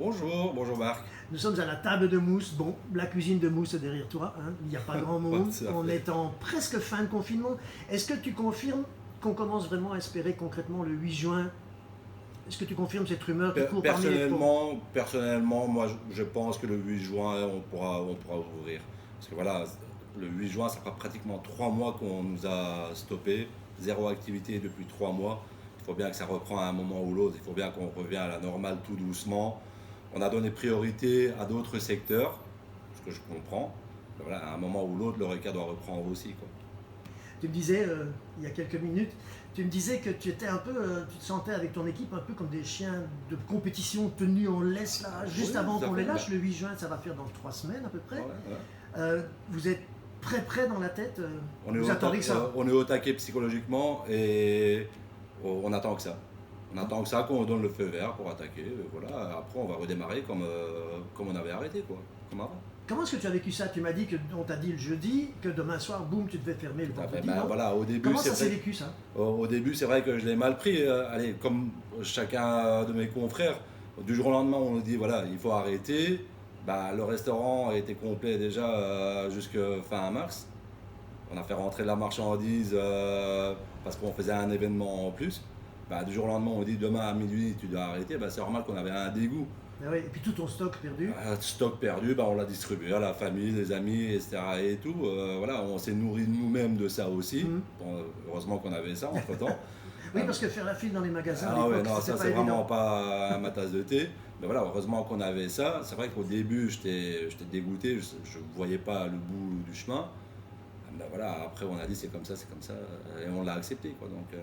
Bonjour, bonjour Marc. Nous sommes à la table de mousse. Bon, la cuisine de mousse est derrière toi. Hein. Il n'y a pas grand monde. On est en presque fin de confinement. Est-ce que tu confirmes qu'on commence vraiment à espérer concrètement le 8 juin? Est-ce que tu confirmes cette rumeur qui court parmi les Personnellement, moi je pense que le 8 juin on pourra ouvrir. Parce que voilà, le 8 juin, ça fera pratiquement 3 mois qu'on nous a stoppé, zéro activité depuis 3 mois. Il faut bien que ça reprenne à un moment ou l'autre, il faut bien qu'on revienne à la normale tout doucement. On a donné priorité à d'autres secteurs, ce que je comprends. Voilà, à un moment ou l'autre, l'Horeca doit reprendre aussi, quoi. Tu me disais, il y a quelques minutes, tu me disais que tu étais un peu, tu te sentais avec ton équipe un peu comme des chiens de compétition tenus en laisse là, juste avant qu'on les lâche. Le 8 juin, ça va faire dans 3 semaines à peu près. Vous êtes prêt dans la tête, vous attendez que ça? On est au taquet psychologiquement et on attend que ça. On attend que ça, qu'on donne le feu vert pour attaquer. Voilà. Après, on va redémarrer comme on avait arrêté, quoi, comme avant. Comment est-ce que tu as vécu ça? Tu m'as dit on t'a dit le jeudi, que demain soir, boum, tu devais fermer le vendredi. Voilà, au début, comment ça s'est vécu ça? Au début, c'est vrai que je l'ai mal pris. Allez, comme chacun de mes confrères, du jour au lendemain, on nous dit voilà, il faut arrêter. Le restaurant a été complet déjà jusqu'à fin mars. On a fait rentrer de la marchandise parce qu'on faisait un événement en plus. Du jour au lendemain, on dit demain à minuit, tu dois arrêter. C'est normal qu'on avait un dégoût. Oui, et puis tout ton stock perdu. Stock perdu, on l'a distribué à la famille, les amis, etc. Et tout. Voilà, on s'est nourri nous-mêmes de ça aussi. Bon, heureusement qu'on avait ça entre-temps. Oui, parce que faire la file dans les magasins, non, ça c'est vraiment pas ma tasse de thé. Mais voilà, heureusement qu'on avait ça. C'est vrai qu'au début, j'étais dégoûté, je ne voyais pas le bout du chemin. Voilà, après on a dit c'est comme ça, et on l'a accepté, quoi. Donc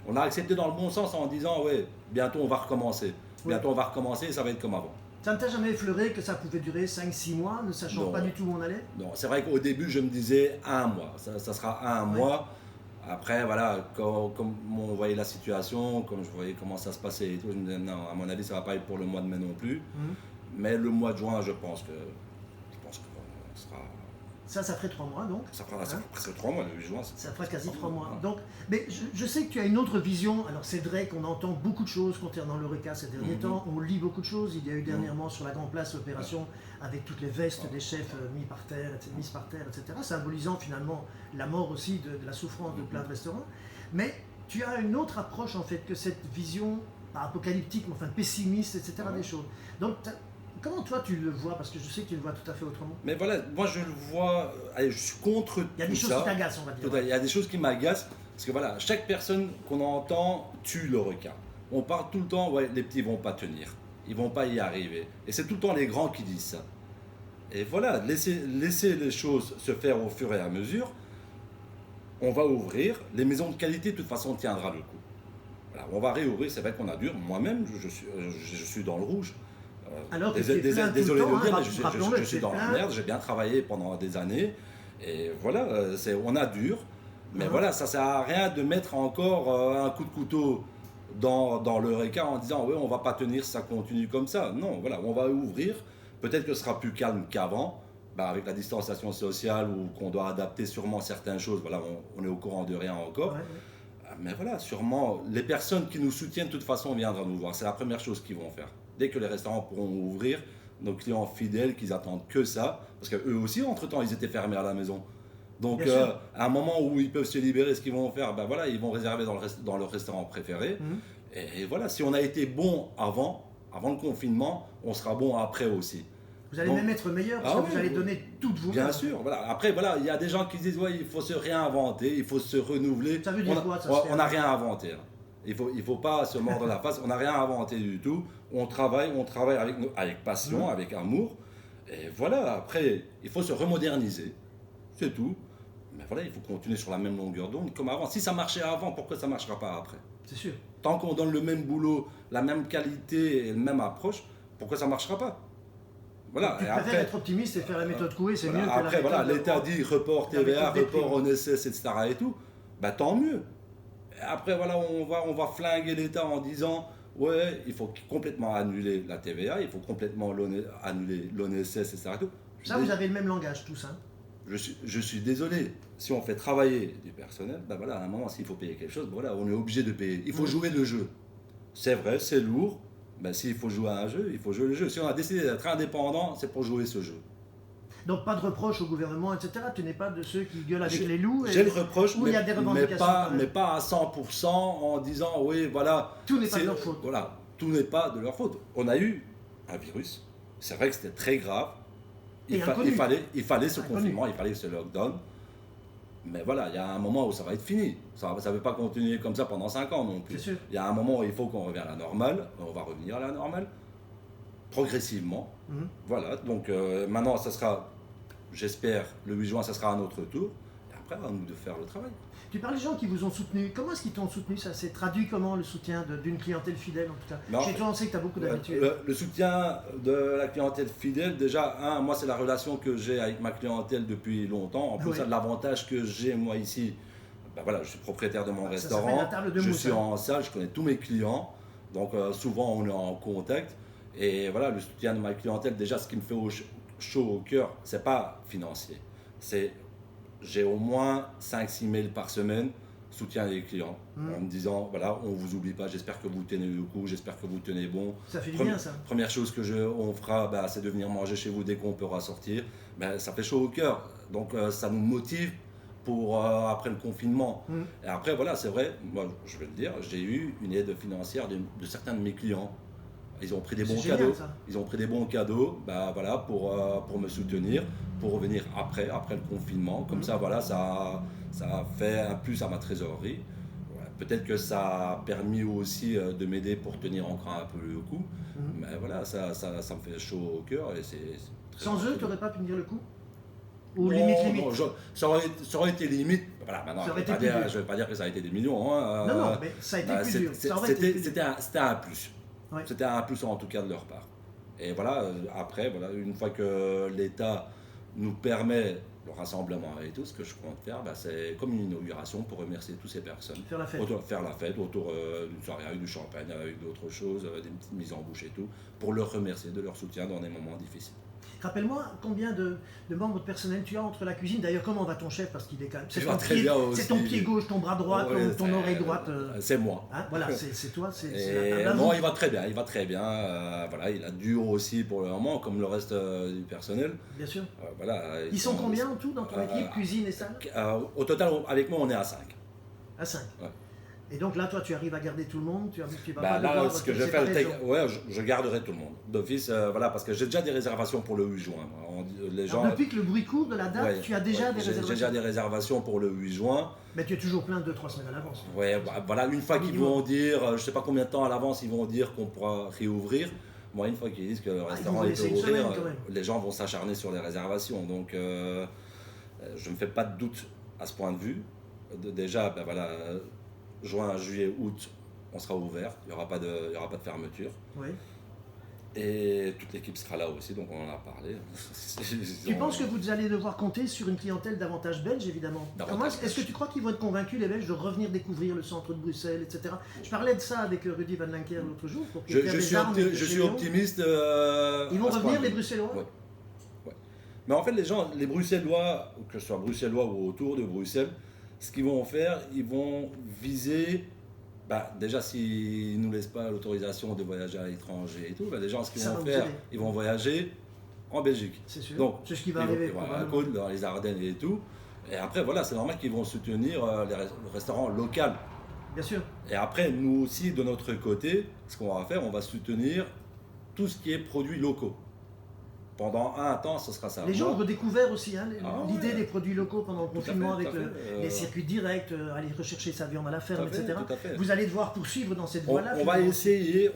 on l'a accepté dans le bon sens en disant ouais, bientôt on va recommencer. Bientôt on va recommencer et ça va être comme avant. Ça ne t'a jamais effleuré que ça pouvait durer 5-6 mois, ne sachant pas du tout où on allait? Non, c'est vrai qu'au début je me disais un mois, ça sera un mois. Après voilà, comme on voyait la situation, comme je voyais comment ça se passait et tout, je me disais non, à mon avis ça va pas être pour le mois de mai non plus. Mais le mois de juin, je pense que sera... Ça ferait 3 mois donc. Ça fera presque 3 mois, le 8 juin. Ça fera quasi 3 mois. Donc, mais je sais que tu as une autre vision. Alors c'est vrai qu'on entend beaucoup de choses concernant l'Horeca ces derniers temps. On lit beaucoup de choses. Il y a eu dernièrement sur la Grande Place l'opération avec toutes les vestes des chefs mises par terre, etc. Symbolisant finalement la mort aussi de la souffrance de plein de restaurants. Mais tu as une autre approche en fait que cette vision, pas apocalyptique, mais enfin pessimiste, etc. des choses. Donc comment toi tu le vois? Parce que je sais que tu le vois tout à fait autrement. Mais voilà, moi je le vois, je suis contre tout ça. Il y a des choses qui t'agacent, on va dire. Il y a des choses qui m'agacent, parce que voilà, chaque personne qu'on entend tue l'Horeca. On parle tout le temps, ouais, les petits vont pas tenir, ils vont pas y arriver. Et c'est tout le temps les grands qui disent ça. Et voilà, laisser les choses se faire au fur et à mesure. On va ouvrir, les maisons de qualité de toute façon tiendra le coup. Voilà, on va réouvrir, c'est vrai qu'on a dur, moi-même je suis dans le rouge. Alors que désolé de le dire, mais je suis dans la merde, j'ai bien travaillé pendant des années, et voilà, on a dur, mais voilà, ça sert à rien de mettre encore un coup de couteau dans l'Horeca en disant ouais, on va pas tenir si ça continue comme ça. Non, voilà, on va ouvrir, peut-être que ce sera plus calme qu'avant, avec la distanciation sociale ou qu'on doit adapter sûrement certaines choses, voilà, on est au courant de rien encore. Mais voilà, sûrement, les personnes qui nous soutiennent de toute façon viendront nous voir, c'est la première chose qu'ils vont faire. Dès que les restaurants pourront ouvrir, nos clients fidèles qui attendent que ça, parce qu'eux aussi, entre-temps, ils étaient fermés à la maison. Donc, à un moment où ils peuvent se libérer, ce qu'ils vont faire, voilà, ils vont réserver dans leur restaurant préféré. Et voilà, si on a été bon avant le confinement, on sera bon après aussi. Vous allez même être meilleur parce que vous allez donner toutes vos... Bien sûr, voilà. Après, voilà, il y a des gens qui disent ouais, il faut se réinventer, il faut se renouveler. Ça veut dire quoi ça? On n'a rien inventé. Hein. Il faut pas se mordre la face, on n'a rien inventé du tout. On travaille avec passion, avec amour. Et voilà, après, il faut se remoderniser. C'est tout. Mais voilà, il faut continuer sur la même longueur d'onde comme avant. Si ça marchait avant, pourquoi ça ne marchera pas après? C'est sûr. Tant qu'on donne le même boulot, la même qualité et la même approche, pourquoi ça ne marchera pas? Voilà. Tu préfères être optimiste et faire la méthode Coué, c'est mieux que la méthode... Après, voilà, l'État dit report TVA, report ONSS, etc. et tout. Tant mieux. Après, voilà, on va flinguer l'État en disant ouais, il faut complètement annuler la TVA, il faut complètement annuler l'ONSS, etc. Ça, vous avez le même langage, tous, hein? Je suis désolé, si on fait travailler du personnel, voilà, à un moment, s'il faut payer quelque chose, voilà, on est obligé de payer. Il faut jouer le jeu. C'est vrai, c'est lourd, Ben, s'il faut jouer à un jeu, il faut jouer le jeu. Si on a décidé d'être indépendant, c'est pour jouer ce jeu. Donc pas de reproche au gouvernement, etc. Tu n'es pas de ceux qui gueulent avec les loups. J'ai le reproche, il y a des revendications mais pas à 100% en disant oui, voilà. Tout n'est pas de leur faute. Voilà, tout n'est pas de leur faute. On a eu un virus. C'est vrai que c'était très grave. Il fallait ce confinement, il fallait ce lockdown. Mais voilà, il y a un moment où ça va être fini. Ça ne va pas continuer comme ça pendant 5 ans non plus. Il y a un moment où il faut qu'on revienne à la normale. On va revenir à la normale, progressivement. Voilà, donc maintenant, ça sera, j'espère, le 8 juin, ça sera à notre tour. Et après, à nous de faire le travail. Tu parles des gens qui vous ont soutenu. Comment est-ce qu'ils t'ont soutenu? Ça s'est traduit comment, le soutien d'une clientèle fidèle, en tout cas? Non, chez toi, on sait que tu as beaucoup d'habitués. Le soutien de la clientèle fidèle, déjà, moi, c'est la relation que j'ai avec ma clientèle depuis longtemps. En plus, l'avantage que j'ai, moi, ici, ben voilà, je suis propriétaire de mon restaurant. La table de je mousse, suis en salle, je connais tous mes clients. Donc, souvent, on est en contact. Et voilà, le soutien de ma clientèle, déjà, ce qui me fait chaud au cœur, c'est pas financier. J'ai au moins 5-6 mails par semaine, soutien des clients, en me disant, voilà, on ne vous oublie pas, j'espère que vous tenez le coup, j'espère que vous tenez bon. Ça fait du bien, ça. Première chose on fera, c'est de venir manger chez vous dès qu'on pourra sortir. Ça fait chaud au cœur. Donc, ça nous motive pour après le confinement. Et après, voilà, c'est vrai, moi, je vais le dire, j'ai eu une aide financière de certains de mes clients. Ils ont pris des bons cadeaux. Ils ont pris des bons cadeaux, voilà, pour me soutenir, pour revenir après le confinement. Comme ça, voilà, ça a fait un plus à ma trésorerie. Ouais, peut-être que ça a permis aussi de m'aider pour tenir encore un peu le coup. Mais voilà, ça me fait chaud au cœur. Et sans eux, tu n'aurais pas pu tenir le coup? Ou limite? Non, ça aurait été limite. Voilà, maintenant, je ne vais pas dire que ça a été des millions. Hein, non, mais ça a été plus dur. C'était un plus. Ouais. C'était un plus en tout cas de leur part. Et voilà, après, voilà, une fois que l'État nous permet le rassemblement et tout, ce que je compte faire, c'est comme une inauguration pour remercier toutes ces personnes. Faire la fête. Autour d'une soirée avec du champagne, avec d'autres choses, des petites mises en bouche et tout, pour leur remercier de leur soutien dans des moments difficiles. Rappelle-moi combien de membres de personnel tu as entre la cuisine. D'ailleurs, comment va ton chef? Parce qu'il est quand même. C'est ton pied gauche, ton bras droit, ton oreille droite. C'est moi. Hein, voilà, c'est toi. Non, il va très bien. Il va très bien. Voilà, il a dur aussi pour le moment, comme le reste du personnel. Bien sûr. Voilà. Ils sont combien en tout dans ton équipe, cuisine et salle? Au total, avec moi, on est à 5. À 5. Ouais. Et donc là, toi, tu arrives à garder tout le monde? Tu vas pas là, ce que je fais, je garderai tout le monde. D'office, voilà, parce que j'ai déjà des réservations pour le 8 juin. Depuis que le bruit court de la date, tu as déjà des réservations? J'ai déjà des réservations pour le 8 juin. Mais tu es toujours plein 2-3 semaines à l'avance. Oui, voilà, une fois qu'ils vont dire, je ne sais pas combien de temps à l'avance ils vont dire qu'on pourra réouvrir. Moi, une fois qu'ils disent que le restaurant est ouvert, les gens vont s'acharner sur les réservations. Donc, je ne me fais pas de doute à ce point de vue. Déjà, voilà. Juin, juillet, août, on sera ouvert, il n'y aura pas de fermeture. Oui. Et toute l'équipe sera là aussi, donc on en a parlé. Tu penses que vous allez devoir compter sur une clientèle davantage belge, évidemment? Est-ce que tu crois qu'ils vont être convaincus, les Belges, de revenir découvrir le centre de Bruxelles, etc. Je parlais de ça avec Rudy Van Lancker l'autre jour. Je suis optimiste. Ils vont revenir, les Bruxellois? Oui. Ouais. Mais en fait, les Bruxellois, que ce soit Bruxellois ou autour de Bruxelles, ce qu'ils vont faire, ils vont viser, déjà s'ils ne nous laissent pas l'autorisation de voyager à l'étranger et tout, déjà ce qu'ils vont faire, ils vont voyager en Belgique. C'est sûr, donc, c'est ce qui va arriver. À Côte, dans les Ardennes et tout. Et après, voilà, c'est normal qu'ils vont soutenir le restaurant local. Bien sûr. Et après, nous aussi, de notre côté, ce qu'on va faire, on va soutenir tout ce qui est produits locaux. Pendant un temps, ce sera ça. Les gens ont redécouvert aussi l'idée des produits locaux pendant le confinement avec les circuits directs, aller rechercher sa viande à la ferme, etc. Vous allez devoir poursuivre dans cette voie-là. On va essayer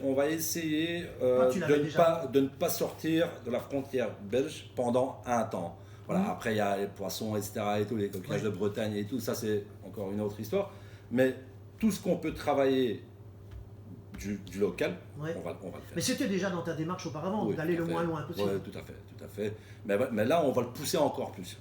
de ne pas sortir de la frontière belge pendant un temps. Voilà. Après, il y a les poissons, etc. et tout, les coquillages de Bretagne et tout, ça c'est encore une autre histoire. Mais tout ce qu'on peut travailler du local, on va le faire. Mais c'était déjà dans ta démarche auparavant, d'aller le moins loin possible. Oui, tout à fait. Mais là, on va le pousser encore plus.